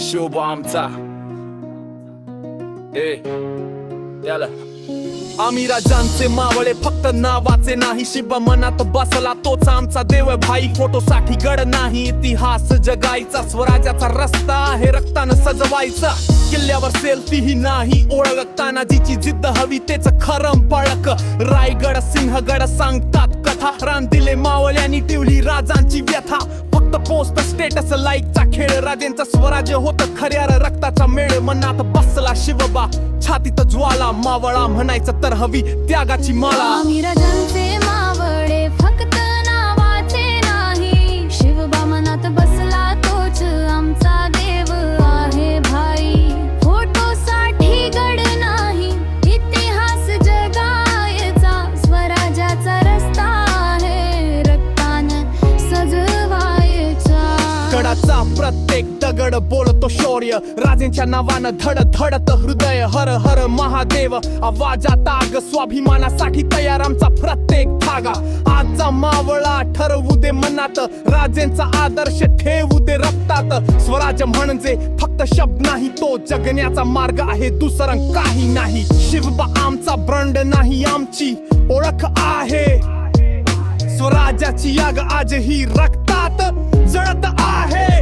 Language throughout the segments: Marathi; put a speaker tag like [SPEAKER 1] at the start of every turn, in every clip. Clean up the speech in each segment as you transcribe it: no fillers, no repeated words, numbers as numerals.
[SPEAKER 1] शुभ आमचा त्याला आम्ही राजांचे मावळे फक्त नावाचे नाही, शिव मनात बसला तोच आमचा देव भाई. फोटोसाठी गड नाही, इतिहास जगायचा. स्वराज्याचा रस्ता आहे रक्तानं सजवायचा. किल्ल्यावर सेल्फी ही नाही, ओळखताना जिची जिद्द हवी तेच खरं पळक. रायगड सिंहगड सांगतात कथा, रान दिले मावळ्यांनी टिवली राजांची व्यथा. फक्त पोस्ट स्टेटस लाईकचा खेळ, राजेंचा स्वराज्य होत खऱ्या रक्ताचा मेळ. मनात बसला शिवबा, छातीत ज्वाला, मावळा म्हणायचं तर हवी त्यागाची माळा.
[SPEAKER 2] आम्ही राजांचे मावळे फक्त नावाचे नाही, शिवबा मनात बसला तोच आमचा देव आहे भाई. फोटोसाठी गड नाही, इतिहास जगायचा. स्वराज्याचा रस्ता आहे रक्तानं सजवायचा.
[SPEAKER 1] गडाचा प्रत्येक दगड बोलतो शौर्य, राजेंच्या नावानं धडधडत हृदय. हर हर महादेव आवाजात आग, स्वाभिमानासाठी तयार आमचा प्रत्येक धागा. आजचा मावळा ठरवू दे मनात, राजेंचा आदर्श ठेवू दे रक्तात. स्वराज्य म्हणजे फक्त शब्द नाही, तो जगण्याचा मार्ग आहे, दुसरं काही नाही. शिवबा आमचा ब्रँड नाही, आमची ओळख आहे. स्वराज्याची आग आजही रक्तात जळत आहे.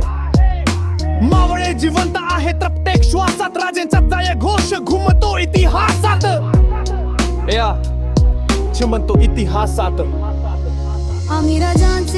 [SPEAKER 1] मावळे जिवंत आहे प्रत्येक श्वासात, राजेंचा जय घोष घुमतो इतिहासात. या चिमणतो इतिहासात.
[SPEAKER 2] आम्ही राजांचे